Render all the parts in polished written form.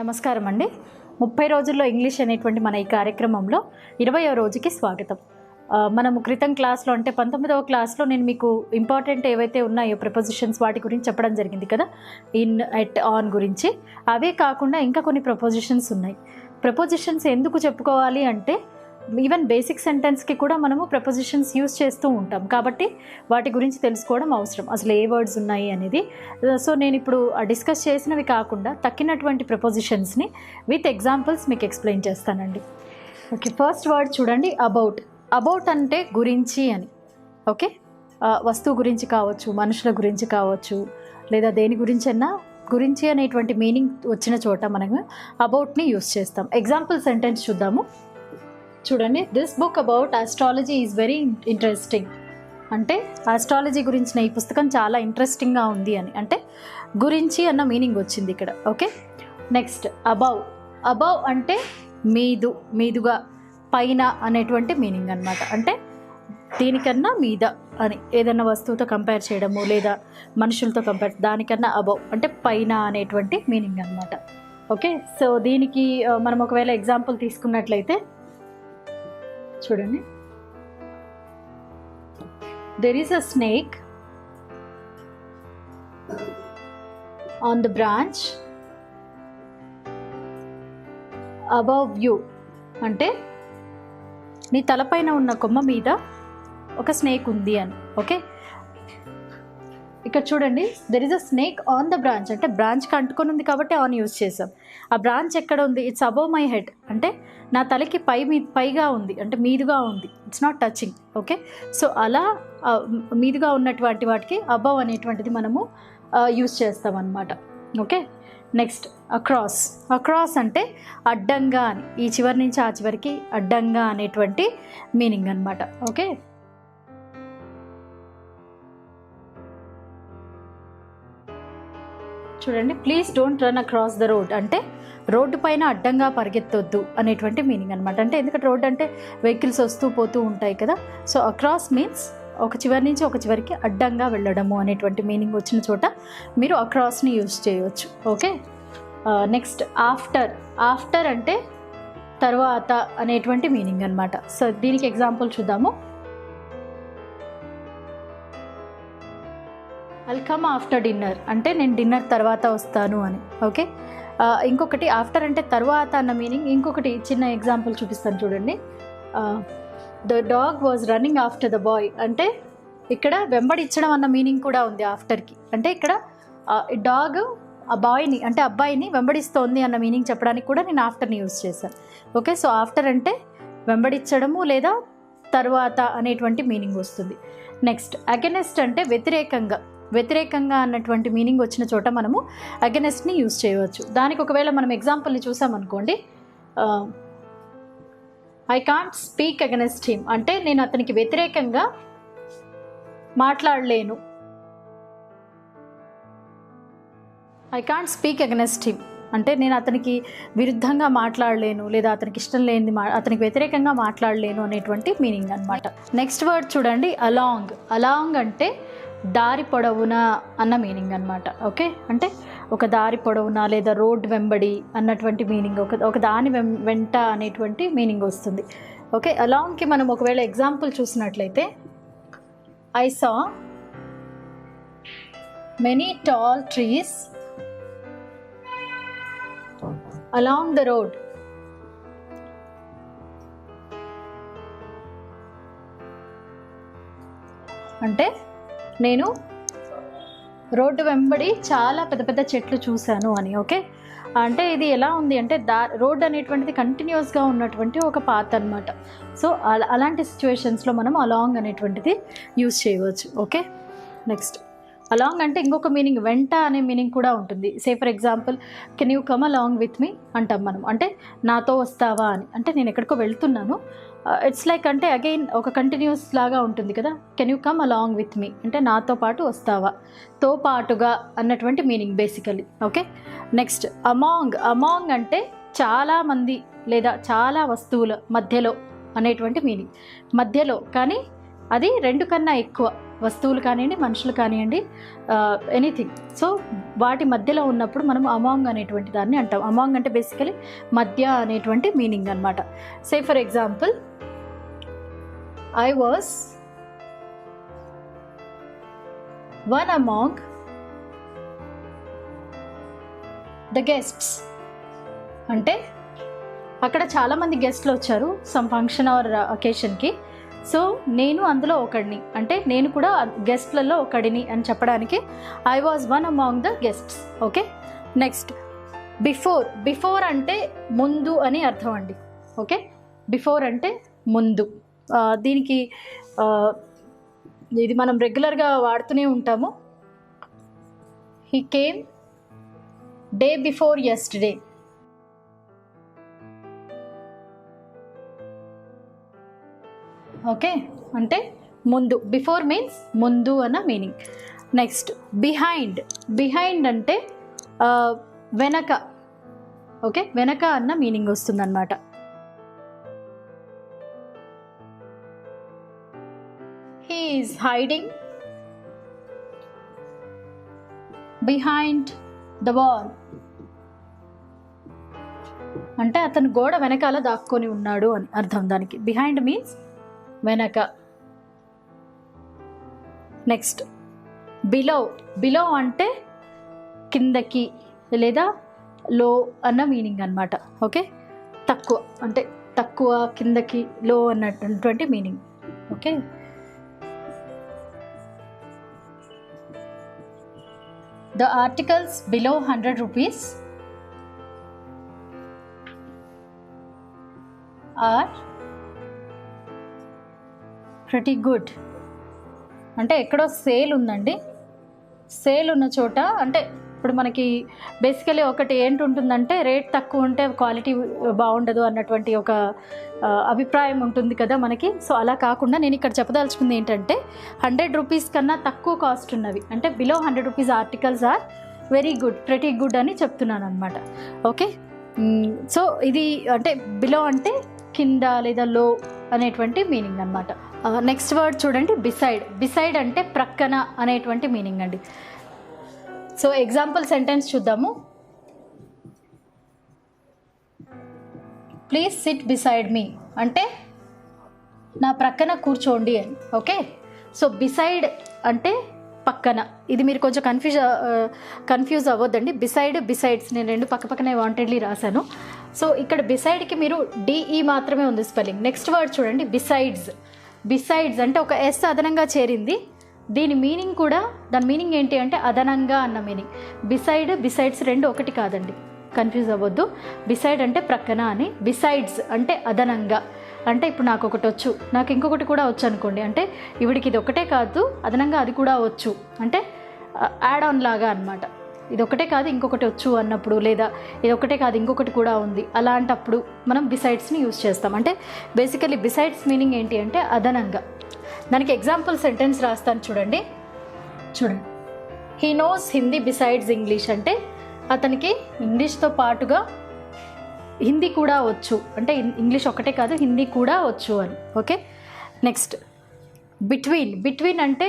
నమస్కారం అండి. 30 రోజుల్లో ఇంగ్లీష్ అనేటువంటి మన ఈ కార్యక్రమంలో 20వ రోజుకి స్వాగతం. మనము క్రితం క్లాస్లో అంటే 19వ క్లాస్లో నేను మీకు ఇంపార్టెంట్ ఏవైతే ఉన్నాయో ప్రిపోజిషన్స్ వాటి గురించి చెప్పడం జరిగింది కదా, ఇన్, ఎట్, ఆన్ గురించి. అవే కాకుండా ఇంకా కొన్ని ప్రిపోజిషన్స్ ఉన్నాయి. ప్రిపోజిషన్స్ ఎందుకు చెప్పుకోవాలి అంటే ఈవెన్ బేసిక్ సెంటెన్స్కి కూడా మనము ప్రిపోజిషన్స్ యూజ్ చేస్తూ ఉంటాం కాబట్టి వాటి గురించి తెలుసుకోవడం అవసరం, అసలు ఏ వర్డ్స్ ఉన్నాయి అనేది. సో నేను ఇప్పుడు డిస్కస్ చేసినవి కాకుండా తక్కినటువంటి ప్రిపోజిషన్స్ని విత్ ఎగ్జాంపుల్స్ మీకు ఎక్స్ప్లెయిన్ చేస్తానండి. ఓకే, ఫస్ట్ వర్డ్ చూడండి, అబౌట్. అబౌట్ అంటే గురించి అని. ఓకే, వస్తువు గురించి కావచ్చు, మనుషుల గురించి కావచ్చు, లేదా దేని గురించి అన్నా గురించి అనేటువంటి మీనింగ్ వచ్చిన చోట మనము అబౌట్ని యూజ్ చేస్తాం. ఎగ్జాంపుల్ సెంటెన్స్ చూద్దాము. చూడండి, this book about astrology is very interesting. అంటే ఆస్ట్రాలజీ గురించిన ఈ పుస్తకం చాలా ఇంట్రెస్టింగ్గా ఉంది అని, అంటే గురించి అన్న మీనింగ్ వచ్చింది ఇక్కడ. Okay, next above. అబౌవ్ అంటే మీదుగా, పైన అనేటువంటి మీనింగ్ అనమాట. అంటే దీనికన్నా మీద అని, ఏదన్నా వస్తువుతో కంపేర్ చేయడము లేదా మనుషులతో కంపేర్, దానికన్నా అబౌవ్ అంటే పైన అనేటువంటి మీనింగ్ అనమాట. ఓకే, సో దీనికి మనం ఒకవేళ ఎగ్జాంపుల్ తీసుకున్నట్లయితే చూడండి, there is a snake on the branch above you. అంటే నీ తలపైన ఉన్న కొమ్మ మీద ఒక స్నేక్ ఉంది అని. ఓకే, ఇక్కడ చూడండి, there is a snake on the branch అంటే బ్రాంచ్కి అంటుకొని ఉంది కాబట్టి ఆన్ యూజ్ చేసాం. ఆ బ్రాంచ్ ఎక్కడ ఉంది? ఇట్స్ అబవ్ మై హెడ్ అంటే నా తలకి పైగా ఉంది, అంటే మీదుగా ఉంది. It's not touching. Okay, so అలా మీదుగా ఉన్నటువంటి వాటికి అబవ్ అనేటువంటిది మనము యూజ్ చేస్తాం అన్నమాట. Okay, next across. అక్రాస్ అంటే అడ్డంగా అని, ఈ చివరి నుంచి ఆ చివరికి అడ్డంగా అనేటువంటి మీనింగ్ అన్నమాట. ఓకే, చూడండి, please don't run across the road అంటే రోడ్డు పైన అడ్డంగా పరిగెత్తొద్దు అనేటువంటి మీనింగ్ అనమాట. అంటే ఎందుకంటే రోడ్ అంటే వెహికల్స్ వస్తూ పోతూ ఉంటాయి కదా, సో అక్రాస్ మీన్స్ ఒక చివరి నుంచి ఒక చివరికి అడ్డంగా వెళ్ళడము అనేటువంటి మీనింగ్ వచ్చిన చోట మీరు అక్రాస్ని యూజ్ చేయవచ్చు. Okay, next after. ఆఫ్టర్ అంటే తర్వాత అనేటువంటి మీనింగ్ అనమాట. సో దీనికి ఎగ్జాంపుల్ చూద్దాము. ఐల్ కమ్ ఆఫ్టర్ డిన్నర్ అంటే నేను డిన్నర్ తర్వాత వస్తాను అని. ఓకే, ఇంకొకటి ఆఫ్టర్ అంటే తర్వాత అన్న మీనింగ్. ఇంకొకటి చిన్న ఎగ్జాంపుల్ చూపిస్తాను చూడండి. The dog was running after the boy అంటే ఇక్కడ వెంబడించడం అన్న మీనింగ్ కూడా ఉంది ఆఫ్టర్కి. అంటే ఇక్కడ డాగ్ ఆ బాయ్ని అంటే అబ్బాయిని వెంబడిస్తోంది అన్న మీనింగ్ చెప్పడానికి కూడా నేను ఆఫ్టర్ని యూజ్ చేశాను. ఓకే, సో ఆఫ్టర్ అంటే వెంబడించడము లేదా తర్వాత అనేటువంటి మీనింగ్ వస్తుంది. నెక్స్ట్ అగెనెస్ట్ అంటే వ్యతిరేకంగా అన్నటువంటి మీనింగ్ వచ్చిన చోట మనము అగెనెస్ట్ని యూజ్ చేయవచ్చు. దానికి ఒకవేళ మనం ఎగ్జాంపుల్ని చూసామనుకోండి, I can't speak against him అంటే నేను అతనికి వ్యతిరేకంగా మాట్లాడలేను. I can't speak against him అంటే నేను అతనికి విరుద్ధంగా మాట్లాడలేను లేదా అతనికి ఇష్టం లేనిది అతనికి వ్యతిరేకంగా మాట్లాడలేను అనేటువంటి మీనింగ్ అనమాట. నెక్స్ట్ వర్డ్ చూడండి, అలాంగ్. అలాంగ్ అంటే దారి పొడవునా అన్న మీనింగ్ అనమాట. ఓకే, అంటే ఒక దారి పొడవునా లేదా రోడ్ వెంబడి అన్నటువంటి మీనింగ్, ఒక దాని వెంట అనేటువంటి మీనింగ్ వస్తుంది. ఓకే, అలాంగ్కి మనం ఒకవేళ ఎగ్జాంపుల్ చూసినట్లయితే, I saw many tall trees along the road. అంటే నేను రోడ్డు వెంబడి చాలా పెద్ద పెద్ద చెట్లు చూశాను అని. ఓకే, అంటే ఇది ఎలా ఉంది అంటే రోడ్ అనేటువంటిది కంటిన్యూస్గా ఉన్నటువంటి ఒక పాత్ అనమాట. సో అలాంటి సిచ్యువేషన్స్లో మనం అలాంగ్ అనేటువంటిది యూజ్ చేయవచ్చు. ఓకే, నెక్స్ట్ అలాంగ్ అంటే ఇంకొక మీనింగ్ వెంట అనే మీనింగ్ కూడా ఉంటుంది. Say for example, can you come along with me అంటాం మనం. అంటే నాతో వస్తావా అని, అంటే నేను ఎక్కడికో వెళ్తున్నాను. ఇట్స్ లైక్ అంటే అగైన్ ఒక కంటిన్యూస్ లాగా ఉంటుంది కదా. Can you come along with me అంటే నాతో పాటు వస్తావా, తో పాటుగా అన్నటువంటి meaning basically. Okay, next among. Among అంటే చాలా మంది లేదా చాలా వస్తువుల మధ్యలో అనేటువంటి మీనింగ్. మధ్యలో కానీ అది రెండు కన్నా ఎక్కువ వస్తువులు కానివ్వండి, మనుషులు కానివ్వండి, ఎనీథింగ్. సో వాటి మధ్యలో ఉన్నప్పుడు మనం అమాంగ్ అనేటువంటి దాన్ని అంటాం. అమాంగ్ అంటే బేసికలీ మధ్య అనేటువంటి మీనింగ్ అనమాట. సే for example, I was one among the guests అంటే అక్కడ చాలామంది గెస్ట్లు వచ్చారు సమ్ ఫంక్షన్ ఆర్ అకేషన్కి. సో నేను అందులో ఒకడిని, అంటే నేను కూడా గెస్ట్లలో ఒకడిని అని చెప్పడానికి I was one among the guests. Okay, next before. Before అంటే ముందు అని అర్థం అండి. ఓకే, బిఫోర్ అంటే ముందు. దీనికి ఇది మనం రెగ్యులర్గా వాడుతూనే ఉంటాము. He came day before yesterday. Okay, అంటే ముందు. బిఫోర్ మీన్స్ ముందు అన్న మీనింగ్. Next behind. బిహైండ్ అంటే వెనక. ఓకే, వెనక అన్న మీనింగ్ వస్తుందన్నమాట. He is hiding behind the wall అంటే అతను గోడ వెనకాల దాక్కొని ఉన్నాడు అని అర్థం దానికి. బిహైండ్ మీన్స్ వెనక. Next below. బిలో అంటే కిందకి లేదా లో అన్న మీనింగ్ అనమాట. ఓకే, తక్కువ అంటే తక్కువ, కిందకి, లో అన్నటువంటి meaning. Okay, the articles below 100 rupees are pretty good అంటే ఎక్కడో సేల్ ఉందండి. సేల్ ఉన్న చోట అంటే ఇప్పుడు మనకి బేసికలీ ఒకటి ఏంటుంటుందంటే రేట్ తక్కువ ఉంటే క్వాలిటీ బాగుండదు అన్నటువంటి ఒక అభిప్రాయం ఉంటుంది కదా మనకి. సో అలా కాకుండా నేను ఇక్కడ చెప్పదలుచుకుంది ఏంటంటే 100 rupees కన్నా తక్కువ కాస్ట్ ఉన్నవి అంటే below 100 rupees articles are very good, pretty good అని చెప్తున్నాను అనమాట. ఓకే, సో ఇది అంటే బిలో అంటే కింద లేదా లో అనేటువంటి మీనింగ్ అనమాట. నెక్స్ట్ వర్డ్ చూడండి, బిసైడ్. బిసైడ్ అంటే ప్రక్కన అనేటువంటి మీనింగ్ అండి. సో ఎగ్జాంపుల్ సెంటెన్స్ చూద్దాము. ప్లీజ్ సిట్ బిసైడ్ మీ అంటే నా ప్రక్కన కూర్చోండి అని. ఓకే, సో బిసైడ్ అంటే పక్కన. ఇది మీరు కొంచెం కన్ఫ్యూజ్ అవ్వద్దండి. బిసైడ్, బిసైడ్స్ నేను రెండు పక్కనే వాంటెడ్లీ రాశాను. సో ఇక్కడ బిసైడ్కి మీరు డిఈ మాత్రమే ఉంది స్పెల్లింగ్. నెక్స్ట్ వర్డ్ చూడండి, బిసైడ్స్. బిసైడ్స్ అంటే ఒక ఎస్ అదనంగా చేరింది. దీని మీనింగ్ కూడా, దాని మీనింగ్ ఏంటి అంటే అదనంగా అన్న మీనింగ్. బిసైడ్, బిసైడ్స్ రెండు ఒకటి కాదండి, కన్ఫ్యూజ్ అవ్వద్దు. బిసైడ్ అంటే ప్రక్కన అని, బిసైడ్స్ అంటే అదనంగా. అంటే ఇప్పుడు నాకు ఒకటి వచ్చు, నాకు ఇంకొకటి కూడా వచ్చు అనుకోండి, అంటే ఇవిడికి ఇది ఒకటే కాదు అదనంగా అది కూడా వచ్చు అంటే యాడ్ ఆన్ లాగా అనమాట. ఇది ఒకటే కాదు ఇంకొకటి వచ్చు అన్నప్పుడు, లేదా ఇది ఒకటే కాదు ఇంకొకటి కూడా ఉంది అలాంటప్పుడు మనం బిసైడ్స్ని యూజ్ చేస్తాం. అంటే బేసికలీ బిసైడ్స్ మీనింగ్ ఏంటి అంటే అదనంగా. దానికి ఎగ్జాంపుల్ సెంటెన్స్ రాస్తాను చూడండి. He knows Hindi besides English అంటే అతనికి ఇంగ్లీష్తో పాటుగా హిందీ కూడా వచ్చు అంటే ఇంగ్లీష్ ఒకటే కాదు హిందీ కూడా వచ్చు అని. Okay, next between. బిట్వీన్ అంటే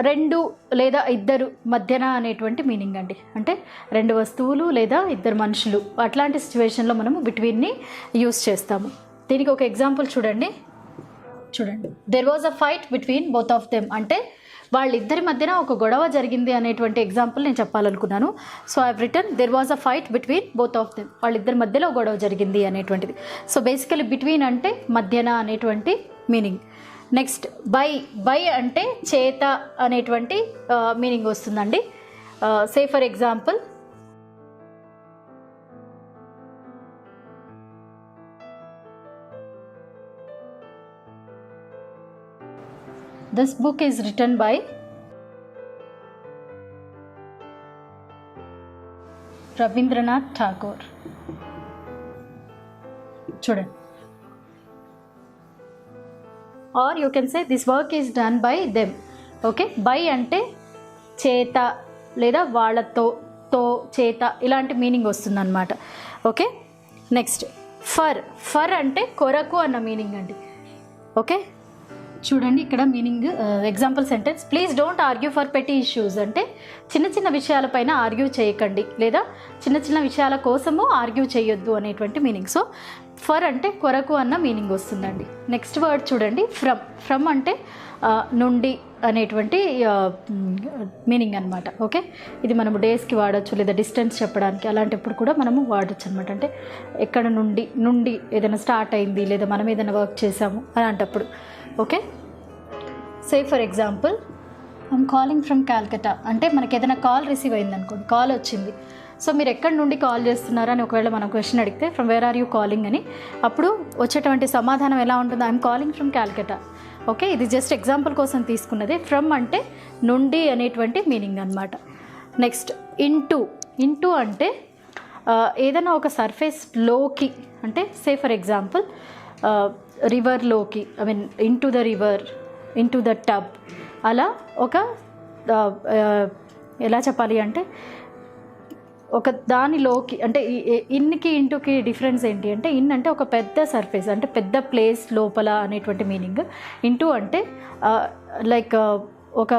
రెండు లేదా ఇద్దరు మధ్యన అనేటువంటి మీనింగ్ అండి. అంటే రెండు వస్తువులు లేదా ఇద్దరు మనుషులు అట్లాంటి సిచ్యువేషన్లో మనము బిట్వీన్ని యూస్ చేస్తాము. దీనికి ఒక ఎగ్జాంపుల్ చూడండి. There was a fight between both of them అంటే వాళ్ళిద్దరి మధ్యన ఒక గొడవ జరిగింది అనేటువంటి ఎగ్జాంపుల్ నేను చెప్పాలనుకున్నాను. So I have written there was a fight between both of them, వాళ్ళిద్దరి మధ్యలో గొడవ జరిగింది అనేటువంటిది. సో బేసికలీ బిట్వీన్ అంటే మధ్యన అనేటువంటి మీనింగ్. Next by. బై అంటే చేత అనేటువంటి మీనింగ్ వస్తుందండి. Say for example, this book is written by Rabindranath Tagore. చూడండి. Or you can say this work is done by them. Okay, by అంటే చేత లేదా వాళ్ళతో, తో, చేత ఇలాంటి మీనింగ్ వస్తుందన్నమాట. Okay, next for. ఫర్ అంటే కొరకు అన్న మీనింగ్ అండి. ఓకే, చూడండి ఇక్కడ meaning example sentence, please don't argue for petty issues అంటే చిన్న చిన్న విషయాలపైన ఆర్గ్యూ చేయకండి లేదా చిన్న చిన్న విషయాల కోసము ఆర్గ్యూ చేయొద్దు అనేటువంటి మీనింగ్. సో ఫర్ అంటే కొరకు అన్న మీనింగ్ వస్తుందండి. నెక్స్ట్ వర్డ్ చూడండి ఫ్రమ్. ఫ్రమ్ అంటే నుండి అనేటువంటి మీనింగ్ అనమాట. ఓకే, ఇది మనము డేస్కి వాడచ్చు లేదా డిస్టెన్స్ చెప్పడానికి, అలాంటప్పుడు కూడా మనము వాడచ్చు అనమాట. అంటే ఎక్కడ నుండి ఏదైనా స్టార్ట్ అయింది లేదా మనం ఏదైనా వర్క్ చేసాము అలాంటప్పుడు. Okay, say for example I'm calling from Calcutta అంటే మనకి ఏదైనా కాల్ రిసీవ్ అయింది అనుకోండి, కాల్ వచ్చింది. సో మీరు ఎక్కడి నుండి కాల్ చేస్తున్నారా అని ఒకవేళ మనం క్వశ్చన్ అడిగితే from where are you calling అని, అప్పుడు వచ్చేటువంటి సమాధానం ఎలా ఉంటుంది, I'm calling from Calcutta. Okay, ఇది జస్ట్ ఎగ్జాంపుల్ కోసం తీసుకున్నది. ఫ్రమ్ అంటే నుండి అనేటువంటి మీనింగ్ అనమాట. నెక్స్ట్ ఇంటూ అంటే ఏదైనా ఒక సర్ఫేస్లోకి అంటే సే ఫర్ ఎగ్జాంపుల్ రివర్లోకి, I mean into the river, into the tub, అలా ఒక ఎలా చెప్పాలి అంటే ఒక దానిలోకి అంటే ఇన్కి ఇంటూకి డిఫరెన్స్ ఏంటి అంటే ఇన్ అంటే ఒక పెద్ద సర్ఫేస్ అంటే పెద్ద ప్లేస్ లోపల అనేటువంటి మీనింగ్. ఇంటూ అంటే లైక్ ఒక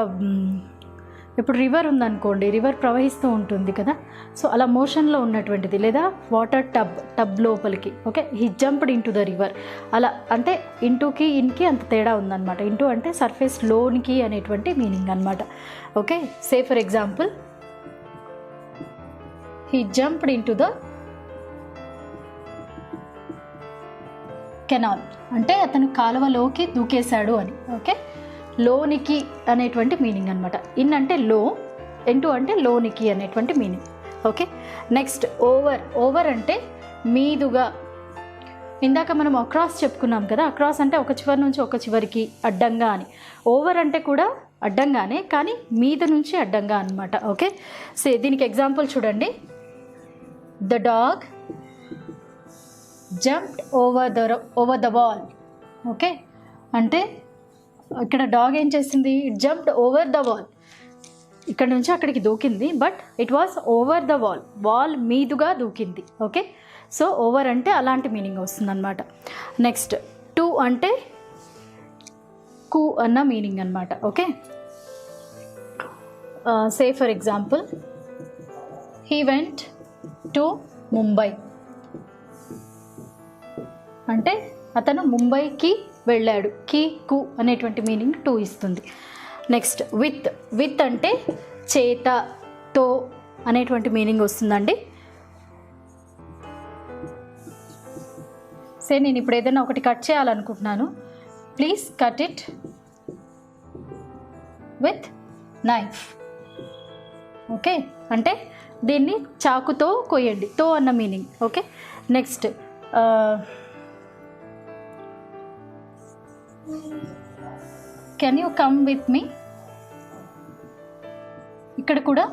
ఇప్పుడు రివర్ ఉందనుకోండి, రివర్ ప్రవహిస్తూ ఉంటుంది కదా, సో అలా మోషన్లో ఉన్నటువంటిది లేదా వాటర్ టబ్ లోపలికి. Okay, he jumped into the river అలా అంటే ఇంటూకి ఇన్కి అంత తేడా ఉందన్నమాట. ఇంటూ అంటే సర్ఫేస్ లోనికి అనేటువంటి మీనింగ్ అనమాట. Okay, say for example he jumped into the canal అంటే అతను కాలువలోకి దూకేశాడు అని. ఓకే, లోనికి అనేటువంటి మీనింగ్ అనమాట. ఇన్ అంటే లో, ఇంటూ అంటే లోనికి అనేటువంటి మీనింగ్. ఓకే, నెక్స్ట్ ఓవర్ అంటే మీదుగా. ఇందాక మనం అక్రాస్ చెప్పుకున్నాం కదా, అక్రాస్ అంటే ఒక చివరి నుంచి ఒక చివరికి అడ్డంగా అని. ఓవర్ అంటే కూడా అడ్డంగానే కానీ మీద నుంచి అడ్డంగా అనమాట. ఓకే, సో దీనికి ఎగ్జాంపుల్ చూడండి, the dog jumped over the wall. Okay, అంటే ఇక్కడ డాగ్ ఏం చేసింది, it jumped over the wall, ఇక్కడ నుంచి అక్కడికి దూకింది, but it was over the wall మీదుగా దూకింది. ఓకే, సో ఓవర్ అంటే అలాంటి మీనింగ్ వస్తుంది అనమాట. నెక్స్ట్ టు అంటే కు అన్న మీనింగ్ అనమాట. Okay, say for example he went to Mumbai అంటే అతను ముంబైకి వెళ్ళాడు. కు అనేటువంటి మీనింగ్ టు ఇస్తుంది. నెక్స్ట్ విత్ అంటే చేతతో అనేటువంటి మీనింగ్ వస్తుందండి. సే నేను ఇప్పుడు ఏదైనా ఒకటి కట్ చేయాలనుకుంటున్నాను, please cut it with knife. Okay, అంటే దీన్ని చాకుతో కొయ్యండి, తో అన్న meaning. Okay, next can you come with me, ఇక్కడ కూడా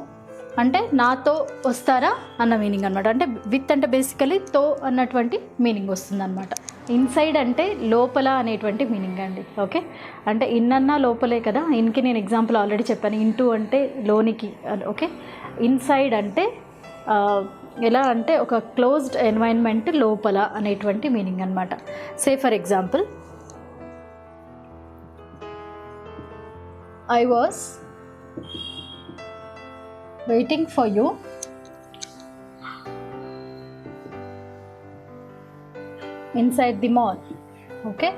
అంటే నాతో వస్తారా అన్న మీనింగ్ అనమాట. అంటే విత్ అంటే బేసికలీ తో అన్నటువంటి మీనింగ్ వస్తుంది అనమాట. ఇన్సైడ్ అంటే లోపల అనేటువంటి మీనింగ్ అండి. ఓకే, అంటే ఇన్ అన్న లోపలే కదా, ఇన్కి నేను ఎగ్జాంపుల్ ఆల్రెడీ చెప్పాను, ఇంటూ అంటే లోనికి. ఓకే, ఇన్సైడ్ అంటే ఎలా అంటే ఒక క్లోజ్డ్ ఎన్వైరన్మెంట్ లోపల అనేటువంటి మీనింగ్ అనమాట. సే for example I was waiting for you inside the mall. Okay,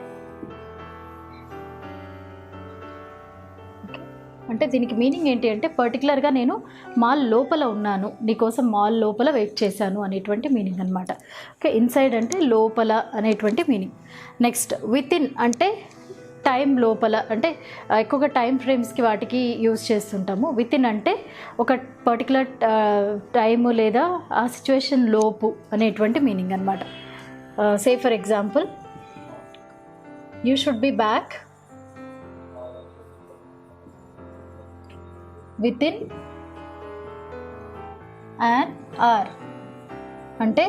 అంటే దీనికి మీనింగ్ ఏంటి అంటే పర్టికులర్గా నేను మాల్ లోపల ఉన్నాను, నీకోసం మాల్ లోపల వెయిట్ చేశాను అనేటువంటి మీనింగ్ అనమాట. ఓకే, ఇన్సైడ్ అంటే లోపల అనేటువంటి మీనింగ్. నెక్స్ట్ విత్ ఇన్ అంటే టైం లోపల, అంటే ఎక్కువగా టైం ఫ్రేమ్స్కి వాటికి యూజ్ చేస్తుంటాము. విత్ ఇన్ అంటే ఒక పర్టికులర్ టైము లేదా ఆ సిచ్యువేషన్ లోపు అనేటువంటి మీనింగ్ అనమాట. సే for example you should be back with in an hour అంటే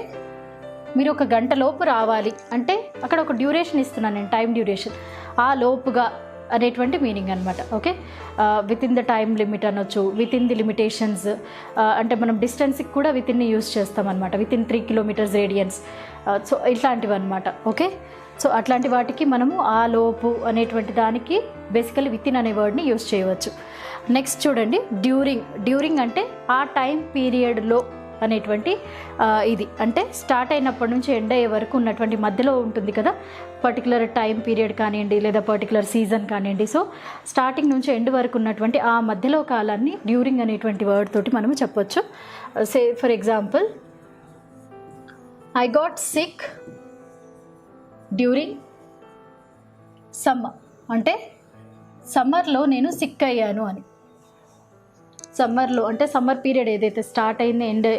మీరు ఒక గంట లోపు రావాలి అంటే అక్కడ ఒక డ్యూరేషన్ ఇస్తున్నాను నేను, టైం డ్యూరేషన్, ఆ లోపుగా అనేటువంటి మీనింగ్ అనమాట. Okay, within the time limit అనొచ్చు, విత్ ఇన్ ది లిమిటేషన్స్ అంటే మనం డిస్టెన్స్కి కూడా విత్ ఇన్ని యూస్ చేస్తాం అనమాట. Within 3 kilometers radians, so ఇట్లాంటివి అనమాట. ఓకే, సో అట్లాంటి వాటికి మనము ఆ లోపు అనేటువంటి దానికి బేసికలీ విత్ ఇన్ అనే వర్డ్ని యూజ్ చేయవచ్చు. నెక్స్ట్ చూడండి, డ్యూరింగ్ అంటే ఆ టైం పీరియడ్లో అనేటువంటి ఇది అంటే స్టార్ట్ అయినప్పటి నుంచి ఎండ్ అయ్యే వరకు ఉన్నటువంటి మధ్యలో ఉంటుంది కదా, పర్టికులర్ టైం పీరియడ్ కానివ్వండి లేదా పర్టికులర్ సీజన్ కానివ్వండి. సో స్టార్టింగ్ నుంచి ఎండ్ వరకు ఉన్నటువంటి ఆ మధ్యలో కాలాన్ని డ్యూరింగ్ అనేటువంటి వర్డ్ తోటి మనము చెప్పొచ్చు. Say for example, I got sick during summer అంటే సమ్మర్లో నేను సిక్ అయ్యాను అని. సమ్మర్లో అంటే సమ్మర్ పీరియడ్ ఏదైతే స్టార్ట్ అయింది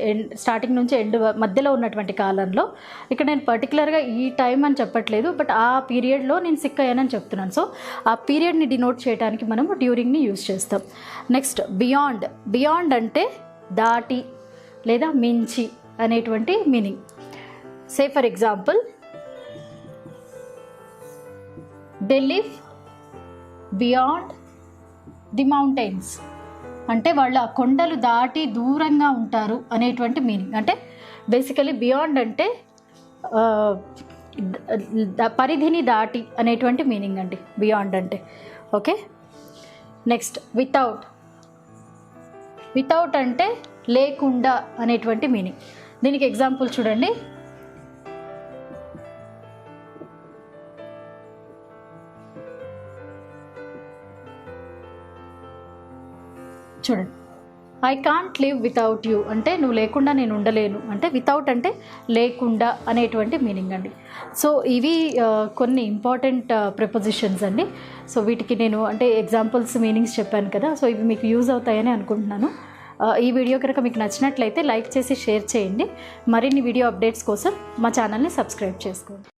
స్టార్టింగ్ నుంచి ఎండ్ మధ్యలో ఉన్నటువంటి కాలంలో, ఇక్కడ నేను పర్టికులర్గా ఈ టైం అని చెప్పట్లేదు, బట్ ఆ పీరియడ్లో నేను సిక్ అయ్యానని చెప్తున్నాను. సో ఆ పీరియడ్ని డినోట్ చేయడానికి మనము డ్యూరింగ్ని యూజ్ చేస్తాం. నెక్స్ట్ బియాండ్ అంటే దాటి లేదా మించి అనేటువంటి meaning. Say for example, they live beyond the mountains అంటే వాళ్ళు ఆ కొండలు దాటి దూరంగా ఉంటారు అనేటువంటి మీనింగ్. అంటే బేసికలీ బియాండ్ అంటే పరిధిని దాటి అనేటువంటి మీనింగ్ అండి బియాండ్ అంటే. ఓకే, నెక్స్ట్ వితౌట్ అంటే లేకుండా అనేటువంటి మీనింగ్. దీనికి ఎగ్జాంపుల్ చూడండి, I can't live without you అంటే నువ్వు లేకుండా నేను ఉండలేను అంటే వితౌట్ అంటే లేకుండా అనేటువంటి మీనింగ్ అండి. సో ఇవి కొన్ని ఇంపార్టెంట్ ప్రిపోజిషన్స్ అండి. సో వీటికి నేను అంటే ఎగ్జాంపుల్స్ మీనింగ్స్ చెప్పాను కదా, సో ఇవి మీకు యూజ్ అవుతాయని అనుకుంటున్నాను. ఈ వీడియో కనుక మీకు నచ్చినట్లయితే లైక్ చేసి షేర్ చేయండి. మరిన్ని వీడియో అప్డేట్స్ కోసం మా ఛానల్ని సబ్స్క్రైబ్ చేసుకోండి.